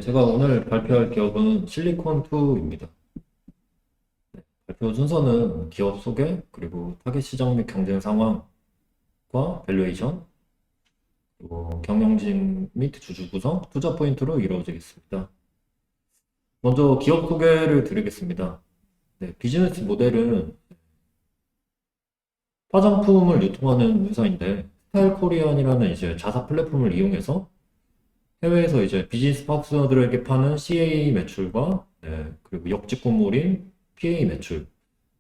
제가 오늘 발표할 기업은 실리콘2입니다. 발표 순서는 기업 소개, 그리고 타겟 시장 및 경쟁 상황과 밸류에이션, 그리고 경영진 및 주주 구성, 투자 포인트로 이루어지겠습니다. 먼저 기업 소개를 드리겠습니다. 비즈니스 모델은 화장품을 유통하는 회사인데, 스타일 코리안이라는 이제 자사 플랫폼을 이용해서 해외에서 이제 비즈니스 파트너들에게 파는 CA 매출과 그리고 역직구몰인 PA 매출,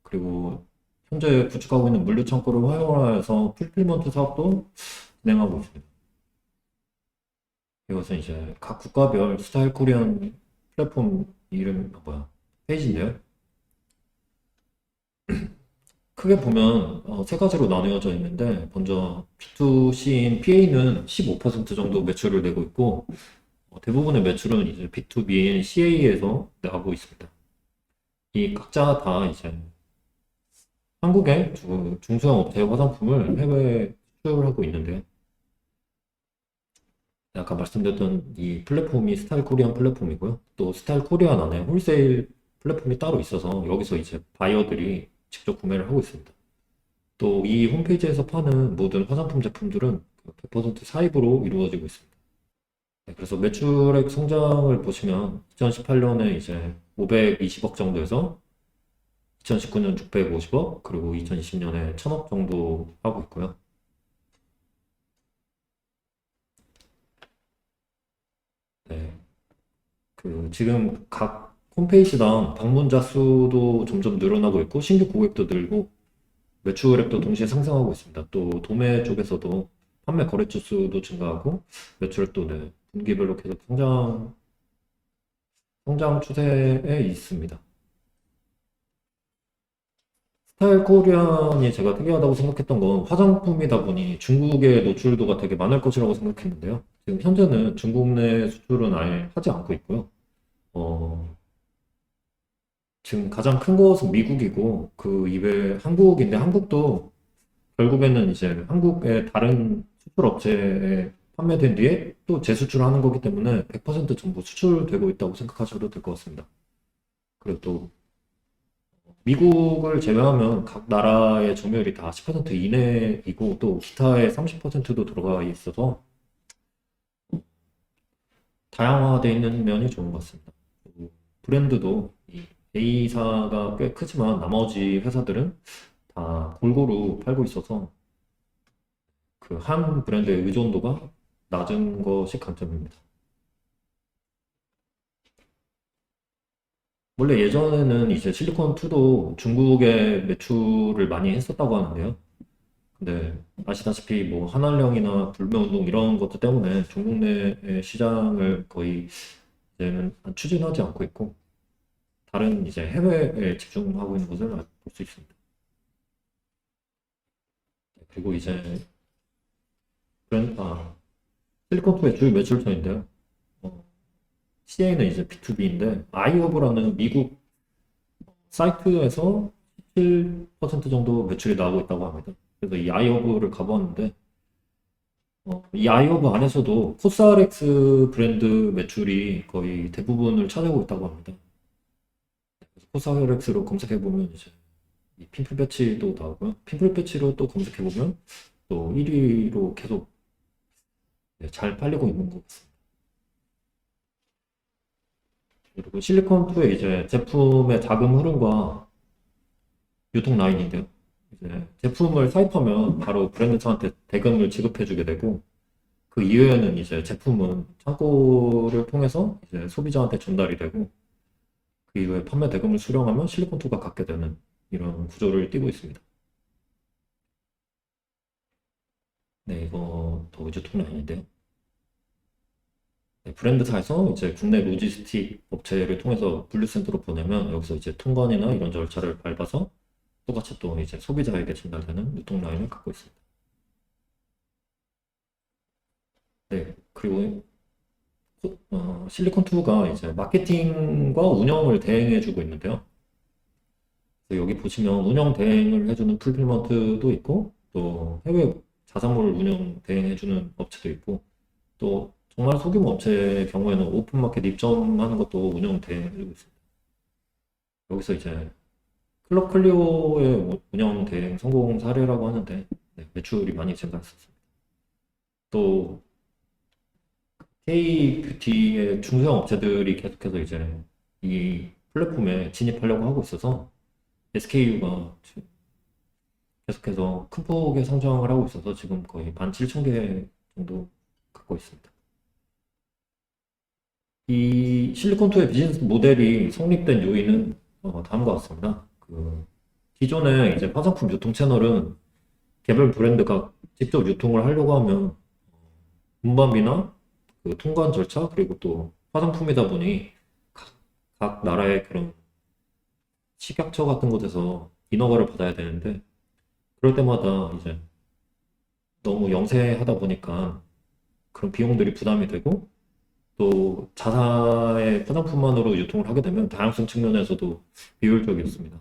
그리고 현재 구축하고 있는 물류 창고를 활용하여서 풀필먼트 사업도 진행하고 있습니다. 이것은 이제 각 국가별 스타일 코리안 플랫폼 이름 페이지인데요. 크게 보면 세 가지로 나누어져 있는데, 먼저 B2C인 PA는 15% 정도 매출을 내고 있고, 대부분의 매출은 이제 B2B인 CA에서 나가고 있습니다. 이 각자 다 이제 한국의 중소형 업체 화장품을 해외에 수출하고 있는데요. 아까 말씀드렸던 이 플랫폼이 스타일 코리안 플랫폼이고요. 또 스타일 코리안 안에 홀세일 플랫폼이 따로 있어서 여기서 이제 바이어들이 직접 구매를 하고 있습니다. 또 이 홈페이지에서 파는 모든 화장품 제품들은 100% 사입으로 이루어지고 있습니다. 그래서 매출액 성장을 보시면 2018년에 이제 520억 정도에서 2019년 650억, 그리고 2020년에 1000억 정도 하고 있고요. 네. 지금 각 홈페이지당 방문자 수도 점점 늘어나고 있고, 신규 고객도 늘고, 매출액도 동시에 상승하고 있습니다. 또 도매 쪽에서도 판매 거래처 수도 증가하고, 매출액도 분기별로 계속 성장 추세에 있습니다. 스타일 코리안이 제가 특이하다고 생각했던 건 화장품이다 보니 중국의 노출도가 되게 많을 것이라고 생각했는데요. 지금 현재는 중국 내 수출은 아예 하지 않고 있고요. 어, 지금 가장 큰 것은 미국이고 그 이외에 한국인데, 한국도 결국에는 이제 한국의 다른 수출 업체에 판매된 뒤에 또 재수출하는 거기 때문에 100% 전부 수출되고 있다고 생각하셔도 될 것 같습니다. 그리고 또 미국을 제외하면 각 나라의 점유율이 다 10% 이내이고, 또 기타의 30%도 들어가 있어서 다양화되어 있는 면이 좋은 것 같습니다. 그리고 브랜드도 이 A사가 꽤 크지만 나머지 회사들은 다 골고루 팔고 있어서 그 한 브랜드의 의존도가 낮은 것이 강점입니다. 원래 예전에는 이제 실리콘2도 중국에 매출을 많이 했었다고 하는데요. 근데 아시다시피 뭐 한알령이나 불매운동 이런 것들 때문에 중국 내의 시장을 거의 이제는 추진하지 않고 있고, 다른 이제 해외에 집중하고 있는 것을 볼 수 있습니다. 그리고 이제 실리콘2의 주요 매출처인데요. CA는 이제 B2B인데, 아이허브라는 미국 사이트에서 17% 정도 매출이 나오고 있다고 합니다. 그래서 이 아이허브를 가보았는데, 이 아이허브 안에서도 코스알엑스 브랜드 매출이 거의 대부분을 차지하고 있다고 합니다. 그래서 코스알엑스로 검색해보면 이제 이 핀플 패치도 나오고요. 핀플 패치로 또 검색해보면 또 1위로 계속 잘 팔리고 있는 것 같습니다. 그리고 실리콘2의 이제 제품의 자금 흐름과 유통 라인인데요. 이제 제품을 사입하면 바로 브랜드사한테 대금을 지급해주게 되고, 그 이후에는 이제 제품은 창고를 통해서 이제 소비자한테 전달이 되고, 그 이후에 판매 대금을 수령하면 실리콘2가 갖게 되는 이런 구조를 띠고 있습니다. 네, 이거 더 유통 라인인데요. 브랜드사에서 이제 국내 로지스틱 업체를 통해서 분류센터로 보내면 여기서 이제 통관이나 이런 절차를 밟아서 똑같이 또 이제 소비자에게 전달되는 유통 라인을 갖고 있습니다. 네, 그리고 실리콘2가 이제 마케팅과 운영을 대행해주고 있는데요. 그래서 여기 보시면 운영 대행을 해주는 풀필먼트도 있고, 또 해외 자사몰 운영 대행해주는 업체도 있고, 또 정말 소규모 업체의 경우에는 오픈마켓 입점하는 것도 운영되고 있습니다. 여기서 이제 클럽 클리오의 운영 대행 성공 사례라고 하는데 네, 매출이 많이 증가했었습니다. 또 K-뷰티의 중소형 업체들이 계속해서 이제 이 플랫폼에 진입하려고 하고 있어서 SKU가 계속해서 큰 폭의 성장을 하고 있어서 지금 거의 17,000개 정도 갖고 있습니다. 이 실리콘투의 비즈니스 모델이 성립된 요인은 다음과 같습니다. 기존의 이제 화장품 유통 채널은 개별 브랜드가 직접 유통을 하려고 하면 운반비나 통관 절차 그리고 또 화장품이다 보니 각 나라의 그런 식약처 같은 곳에서 인허가를 받아야 되는데 그럴 때마다 이제 너무 영세하다 보니까 그런 비용들이 부담이 되고 또 자사의 화장품만으로 유통을 하게 되면 다양성 측면에서도 비효율적이었습니다.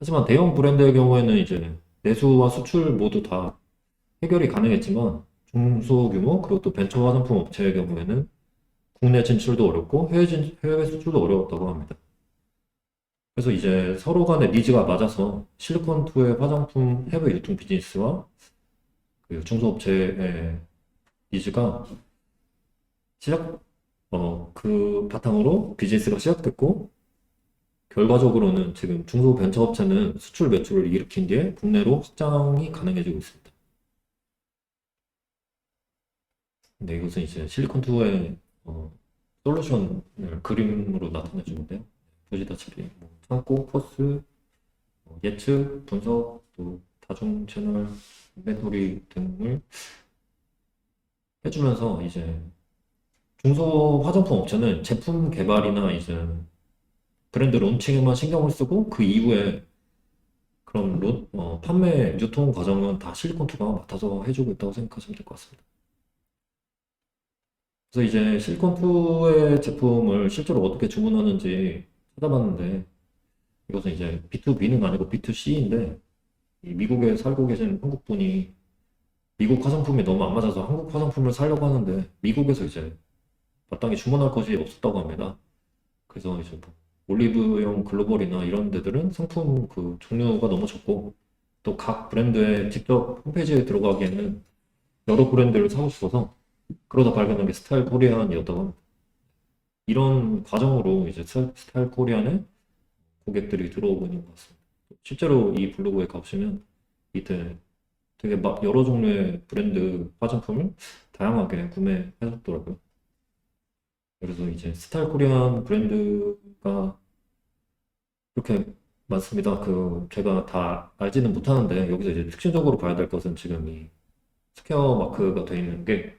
하지만 대형 브랜드의 경우에는 이제 내수와 수출 모두 다 해결이 가능했지만 중소규모 그리고 또 벤처 화장품 업체의 경우에는 국내 진출도 어렵고 해외 수출도 어려웠다고 합니다. 그래서 이제 서로 간의 니즈가 맞아서 실리콘투의 화장품 해외 유통 비즈니스와 그 중소업체의 니즈가 시작, 그 바탕으로 비즈니스가 시작됐고, 결과적으로는 지금 중소벤처업체는 수출 매출을 일으킨 뒤에 국내로 확장이 가능해지고 있습니다. 근데 이것은 이제 실리콘투의 솔루션을 그림으로 나타내 주는데요. 보시다시피 뭐 창고, 코스, 예측, 분석, 또 다중 채널, 인벤토리 등을 해주면서 이제 중소 화장품 업체는 제품 개발이나 이제 브랜드 론칭에만 신경을 쓰고 그 이후에 그런 판매, 유통 과정은 다 실리콘투가 맡아서 해주고 있다고 생각하시면 될 것 같습니다. 그래서 이제 실리콘투의 제품을 실제로 어떻게 주문하는지 찾아봤는데 이것은 이제 B2B는 아니고 B2C인데 미국에 살고 계신 한국분이 미국 화장품이 너무 안 맞아서 한국 화장품을 사려고 하는데 미국에서 이제 마땅히 주문할 것이 없었다고 합니다. 그래서 이제 뭐 올리브영 글로벌이나 이런 데들은 상품 그 종류가 너무 적고 또 각 브랜드의 직접 홈페이지에 들어가기에는 여러 브랜드를 사고 싶어서 그러다 발견한 게 스타일 코리안이었다고 합니다. 이런 과정으로 이제 스타일 코리안에 고객들이 들어오고 있는 것 같습니다. 실제로 이 블로그에 가보시면 이때 되게 막 여러 종류의 브랜드 화장품을 다양하게 구매하셨더라고요. 그래서 이제 스타일 코리안 브랜드가 그렇게 많습니다. 제가 다 알지는 못하는데 여기서 이제 특징적으로 봐야 될 것은 지금 이 스퀘어 마크가 되어 있는 게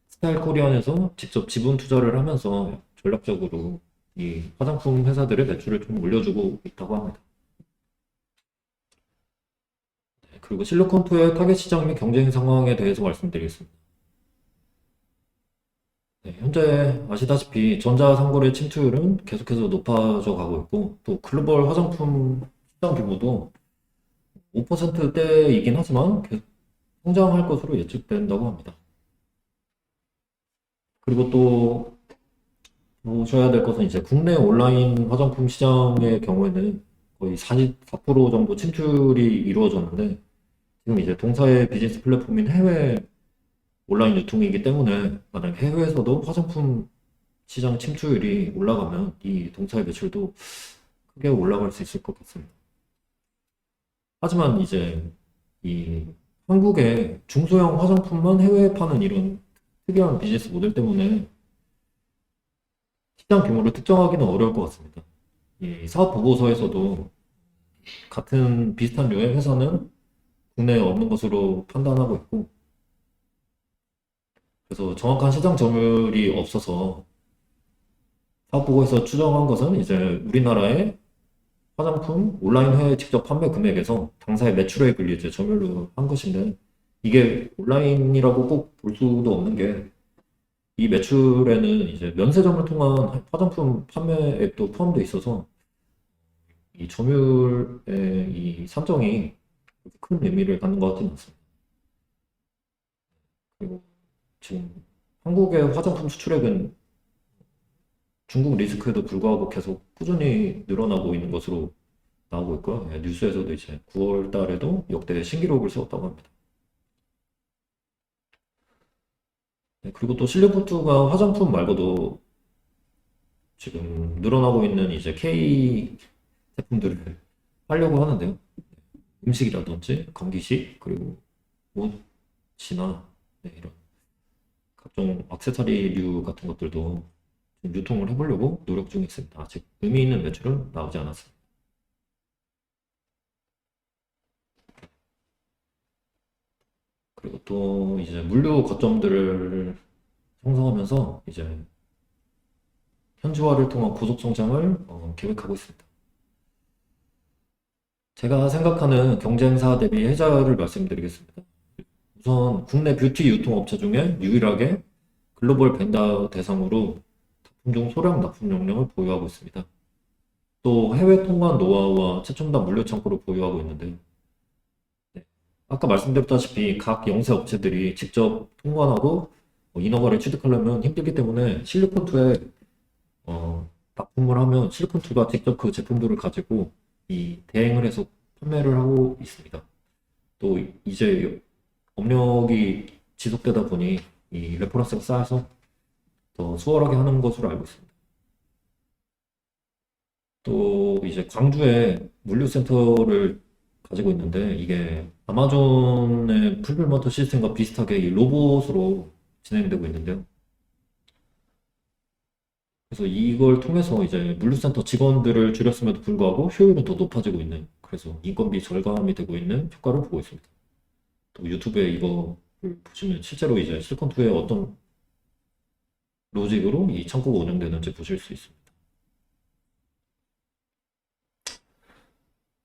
스타일 코리안에서 직접 지분 투자를 하면서 전략적으로 이 화장품 회사들의 매출을 좀 올려주고 있다고 합니다. 네, 그리고 실리콘투의 타겟 시장 및 경쟁 상황에 대해서 말씀드리겠습니다. 네, 현재 아시다시피 전자상거래 침투율은 계속해서 높아져 가고 있고 또 글로벌 화장품 시장 규모도 5%대이긴 하지만 계속 성장할 것으로 예측된다고 합니다. 그리고 또 보셔야 될 것은 이제 국내 온라인 화장품 시장의 경우에는 거의 44% 정도 침투율이 이루어졌는데 지금 이제 동사의 비즈니스 플랫폼인 해외 온라인 유통이기 때문에 만약 해외에서도 화장품 시장 침투율이 올라가면 이 동사의 매출도 크게 올라갈 수 있을 것 같습니다. 하지만 이제 이 한국의 중소형 화장품만 해외에 파는 이런 특이한 비즈니스 모델 때문에 시장 규모를 특정하기는 어려울 것 같습니다. 이 사업 보고서에서도 같은 비슷한 류의 회사는 국내에 없는 것으로 판단하고 있고, 그래서 정확한 시장 점유율이 없어서 사업 보고에서 추정한 것은 이제 우리나라의 화장품 온라인 해외 직접 판매 금액에서 당사의 매출액을 이제 점유를 한 것인데, 이게 온라인이라고 꼭 볼 수도 없는 게 이 매출에는 이제 면세점을 통한 화장품 판매액도 포함되어 있어서 이 점유율의 이 산정이 그렇게 큰 의미를 갖는 것 같지는 않습니다. 그리고 지금 한국의 화장품 수출액은 중국 리스크에도 불구하고 계속 꾸준히 늘어나고 있는 것으로 나오고 있고요. 예, 뉴스에서도 이제 9월 달에도 역대 신기록을 세웠다고 합니다. 네, 그리고 또 실리포트가 화장품 말고도 지금 늘어나고 있는 이제 K 제품들을 하려고 하는데요. 음식이라든지 건기식 그리고 옷이나 네, 이런 각종 액세서리류 같은 것들도 지금 유통을 해보려고 노력 중에 있습니다. 아직 의미 있는 매출은 나오지 않았습니다. 그리고 또 이제 물류 거점들을 형성하면서 이제 현지화를 통한 고속 성장을 계획하고 있습니다. 제가 생각하는 경쟁사 대비 혜자를 말씀드리겠습니다. 우선 국내 뷰티 유통업체 중에 유일하게 글로벌 벤더 대상으로 납품종 소량 납품 역량을 보유하고 있습니다. 또 해외 통관 노하우와 최첨단 물류 창고를 보유하고 있는데 네, 아까 말씀드렸다시피 각 영세 업체들이 직접 통관하고 인허가를 취득하려면 힘들기 때문에 실리콘2에 납품을 하면 실리콘2가 직접 그 제품들을 가지고 이 대행을 해서 판매를 하고 있습니다. 또 이제 업력이 지속되다 보니 이 레퍼런스가 쌓여서 더 수월하게 하는 것으로 알고 있습니다. 또 이제 광주에 물류센터를 가지고 있는데 이게 아마존의 풀빌먼트 시스템과 비슷하게 이 로봇으로 진행되고 있는데요. 그래서 이걸 통해서 이제 물류센터 직원들을 줄였음에도 불구하고 효율은 더 높아지고 있는, 그래서 인건비 절감이 되고 있는 효과를 보고 있습니다. 또 유튜브에 이거 보시면 실제로 이제 실리콘2의 어떤 로직으로 이 창고가 운영되는지 보실 수 있습니다.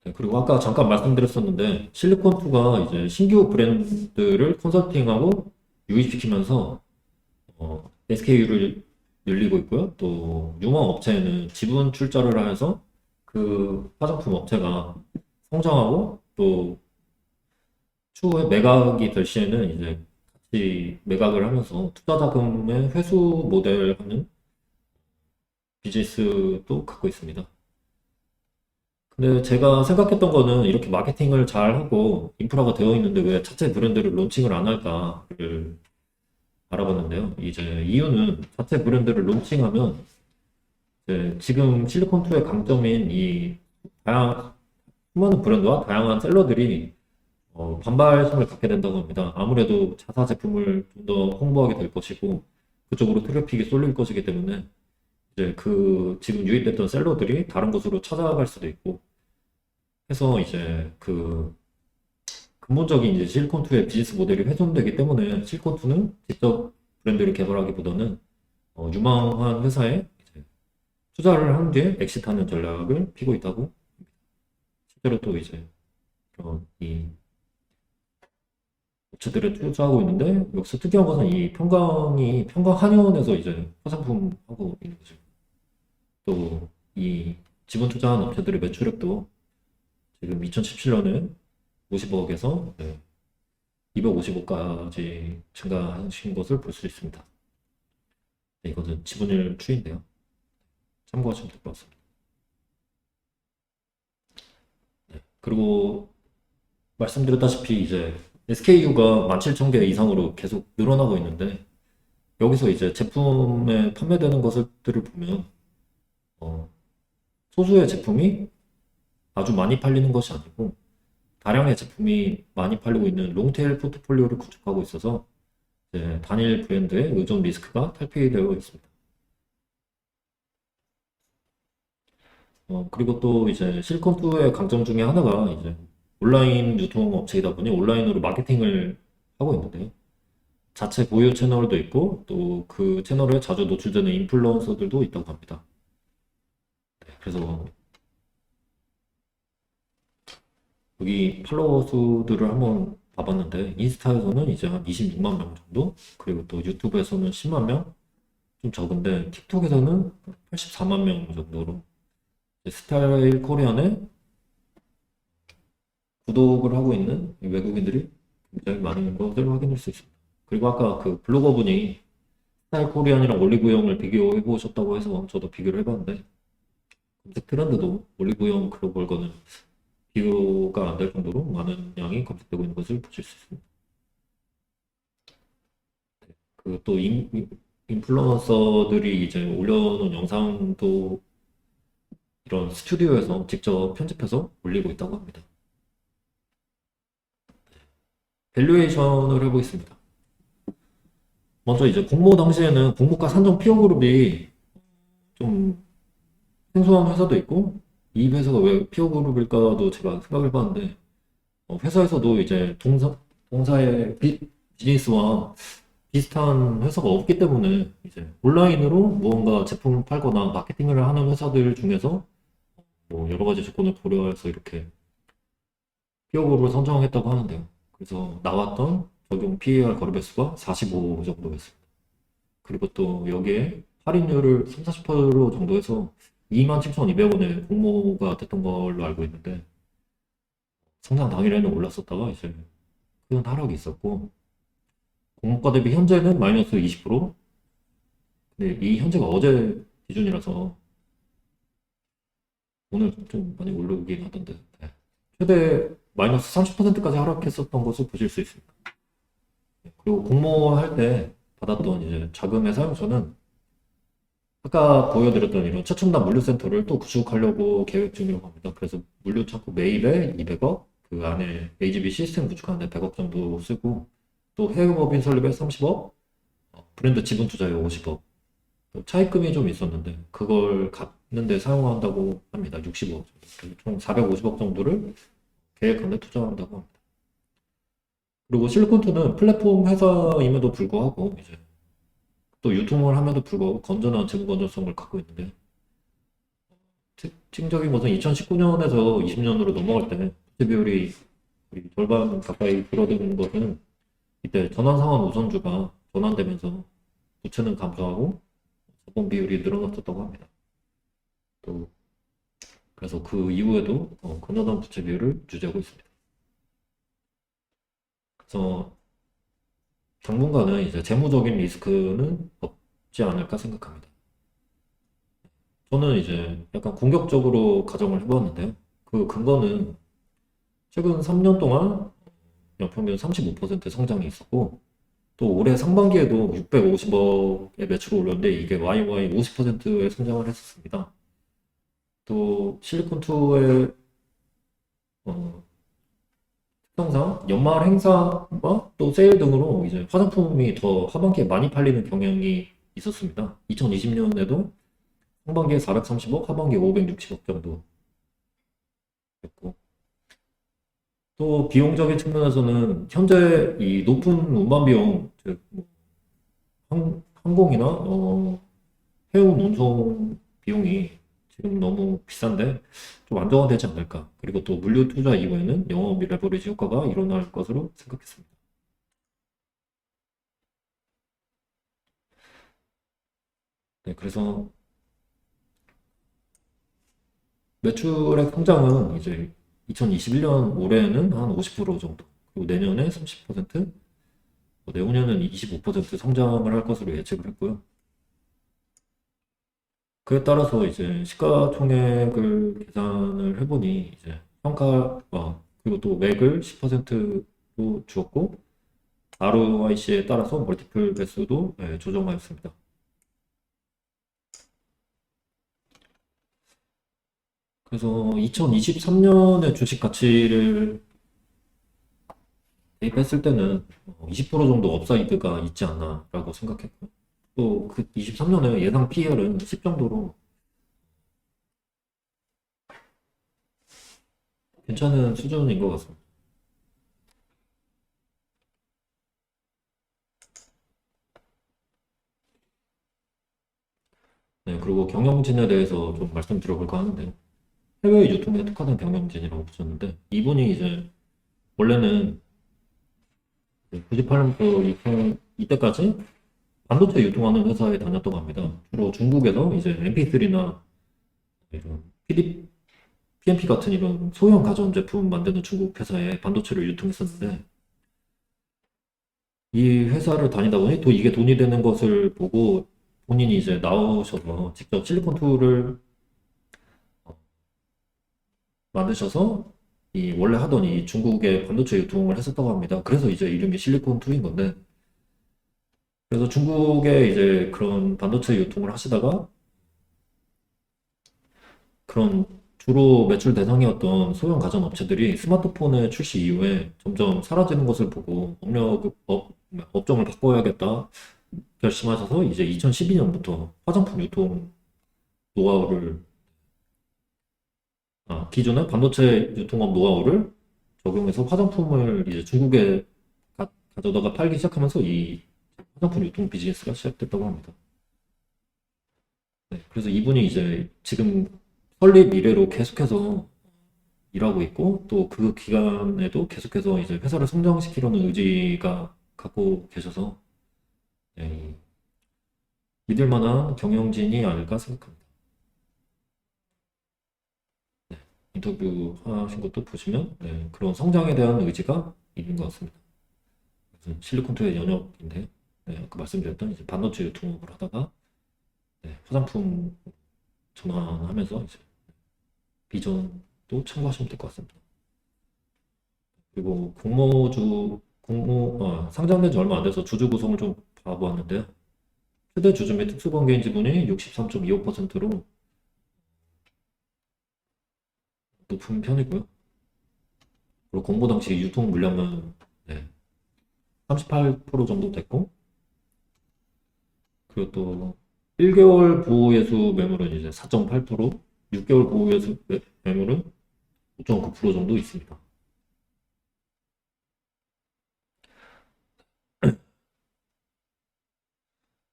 네, 그리고 아까 잠깐 말씀드렸었는데 실리콘2가 이제 신규 브랜드를 컨설팅하고 유입시키면서 SKU를 늘리고 있고요. 또 유망 업체에는 지분 출자를 해서 그 화장품 업체가 성장하고 또 추후에 매각이 될 시에는 이제 같이 매각을 하면서 투자 자금의 회수 모델 하는 비즈니스도 갖고 있습니다. 근데 제가 생각했던 거는 이렇게 마케팅을 잘 하고 인프라가 되어 있는데 왜 자체 브랜드를 론칭을 안 할까를 알아봤는데요. 이제 이유는 자체 브랜드를 론칭하면 이제 지금 실리콘투의 강점인 이 다양, 수많은 브랜드와 다양한 셀러들이 반발심을 갖게 된다고 합니다. 아무래도 자사 제품을 좀 더 홍보하게 될 것이고 그쪽으로 트래픽이 쏠릴 것이기 때문에 이제 그 지금 유입됐던 셀러들이 다른 곳으로 찾아갈 수도 있고 해서 이제 그 근본적인 이제 실리콘투의 비즈니스 모델이 훼손되기 때문에 실리콘투는 직접 브랜드를 개발하기보다는 유망한 회사에 이제 투자를 한 뒤에 엑시트하는 전략을 피고 있다고 실제로 또 이제 그런 이 업체들에 투자하고 있는데 여기서 특이한 것은 이 평강 한의원에서 이제 화장품 하고 있는 거죠. 또 이 지분 투자한 업체들의 매출액도 지금 2017년에 50억에서 250억까지 증가하신 것을 볼 수 있습니다. 네, 이거는 지분율 추이인데요. 참고하시면 될 것 같습니다. 네, 그리고 말씀드렸다시피 이제 SKU가 17,000개 이상으로 계속 늘어나고 있는데 여기서 이제 제품에 판매되는 것들을 보면 소수의 제품이 아주 많이 팔리는 것이 아니고 다량의 제품이 많이 팔리고 있는 롱테일 포트폴리오를 구축하고 있어서 이제 단일 브랜드의 의존 리스크가 탈피되어 있습니다. 그리고 또 이제 실리콘투의 강점 중에 하나가 이제 온라인 유통 업체이다 보니 온라인으로 마케팅을 하고 있는데요. 자체 보유 채널도 있고 또 그 채널에 자주 노출되는 인플루언서들도 있다고 합니다. 네, 그래서 여기 팔로워 수들을 한번 봐봤는데 인스타에서는 이제 한 26만 명 정도, 그리고 또 유튜브에서는 10만 명, 좀 적은데 틱톡에서는 84만 명 정도로 스타일 코리안에 구독을 하고 있는 외국인들이 굉장히 많은 것을 확인할 수 있습니다. 그리고 아까 그 블로거분이 스타일 코리안이랑 올리브영을 비교해 보셨다고 해서 저도 비교를 해봤는데 검색 트렌드도 올리브영 글로벌과는 비교가 안 될 정도로 많은 양이 검색되고 있는 것을 보실 수 있습니다. 그 또 인플루언서들이 이제 올려놓은 영상도 이런 스튜디오에서 직접 편집해서 올리고 있다고 합니다. 밸류에이션을 해보겠습니다. 먼저 이제 공모 당시에는 공모가 산정 피어 그룹이 좀 생소한 회사도 있고 이 회사가 왜 피어 그룹일까도 제가 생각을 해봤는데 회사에서도 이제 동사의 비즈니스와 비슷한 회사가 없기 때문에 이제 온라인으로 무언가 제품을 팔거나 마케팅을 하는 회사들 중에서 뭐 여러 가지 조건을 고려해서 이렇게 피어 그룹을 선정했다고 하는데요. 그래서 나왔던 적용 PER 거래 배수가 45 정도였습니다. 그리고 또 여기에 할인율을 3, 40% 정도 해서 27,200원에 공모가 됐던 걸로 알고 있는데 상장 당일에는 올랐었다가 이제 큰 하락이 있었고 공모가 대비 현재는 마이너스 20%. 근데 이 현재가 어제 기준이라서 오늘 좀 많이 오르긴 하던데 네. 최대 마이너스 30%까지 하락했었던 것을 보실 수 있습니다. 그리고 공모할 때 받았던 이제 자금의 사용처는 아까 보여드렸던 이런 최첨단 물류센터를 또 구축하려고 계획 중이라고 합니다. 그래서 물류 창고 매입에 200억, 그 안에 AGB 시스템 구축하는데 100억 정도 쓰고, 또 해외법인 설립에 30억, 브랜드 지분 투자에 50억, 또 차입금이 좀 있었는데 그걸 갚는데 사용한다고 합니다. 60억 정도. 그래서 총 450억 정도를 계획하는데 투자한다고 합니다. 그리고 실리콘투는 플랫폼 회사임에도 불구하고 이제 또 유통을 함에도 불구하고 건전한 재무 건전성을 갖고 있는데 특징적인 것은 2019년에서 20년으로 넘어갈 때 부채 비율이 거의 절반 가까이 줄어드는 것은 이때 전환상환 우선주가 전환되면서 부채는 감소하고 자본 비율이 늘어났었다고 합니다. 또 그래서 그 이후에도 건전한 부채 비율을 유지하고 있습니다. 그래서 당분간은 이제 재무적인 리스크는 없지 않을까 생각합니다. 저는 이제 약간 공격적으로 가정을 해보았는데요. 그 근거는 최근 3년 동안 연평균 35% 성장이 있었고, 또 올해 상반기에도 650억의 매출을 올렸는데 이게 YY 50%의 성장을 했었습니다. 또 실리콘투의 특성상 연말 행사와 또 세일 등으로 이제 화장품이 더 하반기에 많이 팔리는 경향이 있었습니다. 2020년에도 상반기에 430억, 하반기에 560억 정도 됐고, 또 비용적인 측면에서는 현재 이 높은 운반 비용, 즉 항공이나 해운 운송 비용이 지금 너무 비싼데 좀 안정화되지 않을까. 그리고 또 물류 투자 이후에는 영업이 레버리지 효과가 일어날 것으로 생각했습니다. 네, 그래서 매출의 성장은 이제 2021년 올해는 한 50% 정도, 그리고 내년에 30%, 내후년은 25% 성장을 할 것으로 예측을 했고요. 그에 따라서 이제 시가총액을 계산을 해보니 이제 평가와 그리고 또 맥을 10%로 주었고 ROIC에 따라서 멀티플 배수도 조정하였습니다. 그래서 2023년에 주식 가치를 대입했을 때는 20% 정도 업사이드가 있지 않나라고 생각했고 또 그 23년에 예상 PER은 10 정도로 괜찮은 수준인 것 같습니다. 네, 그리고 경영진에 대해서 좀 말씀드려볼까 하는데 해외 유통에 특화된 경영진이라고 붙였는데 이분이 이제 원래는 98년부터 이때까지 반도체 유통하는 회사에 다녔다고 합니다. 주로 중국에서 이제 MP3나 이런 PMP 같은 이런 소형 가전제품 만드는 중국 회사에 반도체를 유통했었는데 이 회사를 다니다 보니 또 이게 돈이 되는 것을 보고 본인이 이제 나오셔서 직접 실리콘2를 만드셔서 이 원래 하던 이 중국의 반도체 유통을 했었다고 합니다. 그래서 이제 이름이 실리콘2인 건데, 그래서 중국에 이제 그런 반도체 유통을 하시다가 그런 주로 매출 대상이었던 소형 가전 업체들이 스마트폰의 출시 이후에 점점 사라지는 것을 보고 업종을 바꿔야겠다 결심하셔서 이제 2012년부터 화장품 유통 노하우를 기존의 반도체 유통업 노하우를 적용해서 화장품을 이제 중국에 가져다가 팔기 시작하면서 이 화장품 유통 비즈니스가 시작됐다고 합니다. 네, 그래서 이분이 이제 지금 설립 이래로 계속해서 일하고 있고 또 그 기간에도 계속해서 이제 회사를 성장시키려는 의지가 갖고 계셔서 네, 믿을 만한 경영진이 아닐까 생각합니다. 네, 인터뷰 하신 것도 보시면 네, 그런 성장에 대한 의지가 있는 것 같습니다. 그래서 실리콘투의 연역인데 네, 아까 말씀드렸던 이제 반도체 유통업을 하다가 네, 화장품 전환하면서 이제 비전도 참고하시면 될 것 같습니다. 그리고 상장된 지 얼마 안 돼서 주주 구성을 좀 봐보았는데요. 최대 주주 및 특수관계인 지분이 63.25%로 높은 편이고요. 그리고 공모 당시 유통 물량은 네, 38% 정도 됐고, 그리고 또 1개월 보호예수 매물은 이제 4.8%, 6개월 보호예수 매물은 5.9% 정도 있습니다.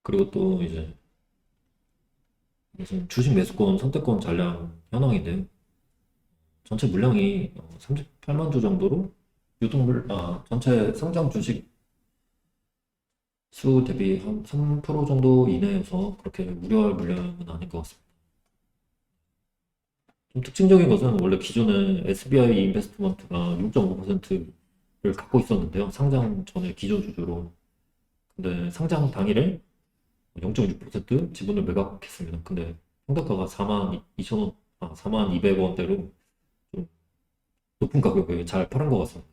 그리고 또 이제 무슨 주식 매수권 선택권 잔량 현황인데요. 전체 물량이 38만 주 정도로 전체 상장 주식 수 대비 한 3% 정도 이내여서 그렇게 우려할 물량은 아닌 것 같습니다. 좀 특징적인 것은 원래 기존에 SBI 인베스트먼트가 6.5%를 갖고 있었는데요. 상장 전에 기존 주주로. 근데 상장 당일에 0.6% 지분을 매각했습니다. 근데 평가가 4만 2천 원, 4만 200원대로 좀 높은 가격에 잘 팔은 것 같습니다.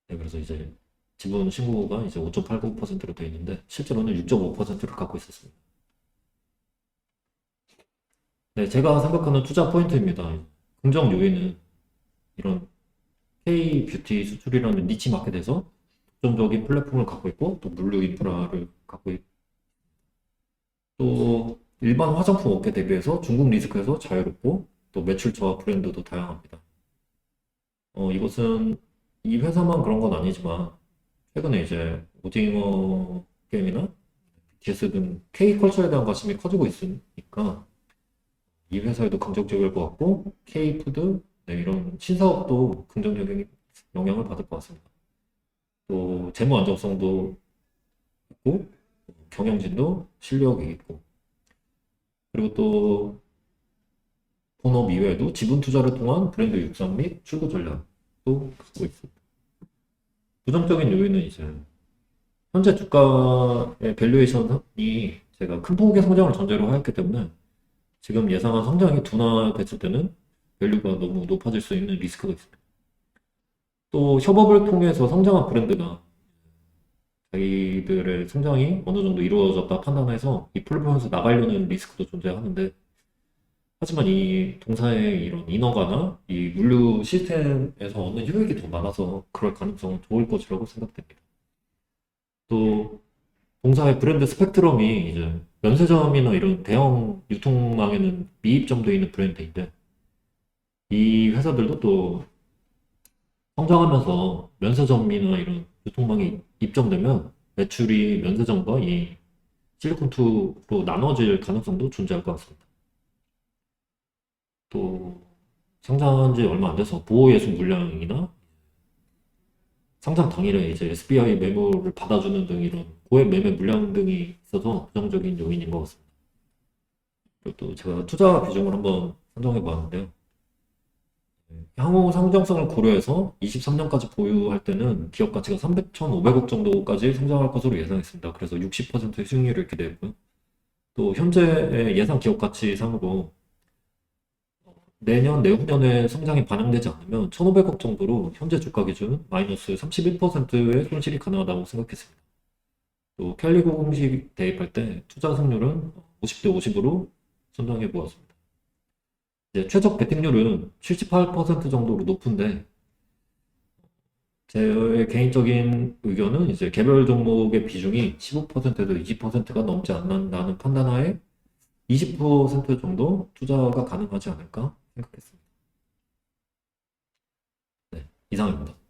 네, 그래서 이제 지분 신고가 이제 5.89%로 되어 있는데 실제로는 6.5%를 갖고 있었습니다. 네, 제가 생각하는 투자 포인트입니다. 긍정 요인은 이런 K-뷰티 수출이라는 니치 마켓에서 독점적인 플랫폼을 갖고 있고 또 물류 인프라를 갖고 있고 또 일반 화장품 업계 대비해서 중국 리스크에서 자유롭고 또 매출처와 브랜드도 다양합니다. 이것은 이 회사만 그런 건 아니지만 최근에 이제 오징어 게임이나 BTS 등 K-컬처에 대한 관심이 커지고 있으니까 이 회사에도 긍정적일 것 같고 K-푸드 네, 이런 신사업도 긍정적인 영향을 받을 것 같습니다. 또 재무 안정성도 있고 경영진도 실력이 있고 그리고 또 본업 이외에도 지분 투자를 통한 브랜드 육성 및 출구 전략도 갖고 있습니다. 부정적인 요인은 이제 현재 주가의 밸류에이션이 제가 큰 폭의 성장을 전제로 하였기 때문에 지금 예상한 성장이 둔화됐을 때는 밸류가 너무 높아질 수 있는 리스크가 있습니다. 또 협업을 통해서 성장한 브랜드가 자기들의 성장이 어느 정도 이루어졌다 판단해서 이 플랫폼에서 나가려는 리스크도 존재하는데 하지만 이 동사의 이런 인허가나 이 물류 시스템에서 얻는 효익이 더 많아서 그럴 가능성은 좋을 것이라고 생각됩니다. 또 동사의 브랜드 스펙트럼이 이제 면세점이나 이런 대형 유통망에는 미입점도 있는 브랜드인데 이 회사들도 또 성장하면서 면세점이나 이런 유통망이 입점되면 매출이 면세점과 이 실리콘2로 나눠질 가능성도 존재할 것 같습니다. 또 상장한 지 얼마 안 돼서 보호예수 물량이나 상장 당일에 이제 SBI 매물을 받아주는 등 이런 고액 매매 물량 등이 있어서 부정적인 요인인 것 같습니다. 그리고 또 제가 투자 비중을 한번 선정해 봤는데요. 향후 상정성을 고려해서 23년까지 보유할 때는 기업 가치가 300,500억 정도까지 성장할 것으로 예상했습니다. 그래서 60%의 수익률을 기대했고요. 또 현재의 예상 기업 가치상으로 내년, 내후년에 성장이 반영되지 않으면 1,500억 정도로 현재 주가 기준 마이너스 31%의 손실이 가능하다고 생각했습니다. 또 켈리고 공식 대입할 때 투자 승률은 50대 50으로 선정해 보았습니다. 이제 최적 베팅률은 78% 정도로 높은데 제 개인적인 의견은 이제 개별 종목의 비중이 15%에서 20%가 넘지 않는다는 판단하에 20% 정도 투자가 가능하지 않을까 생각했습니다. 네, 이상입니다.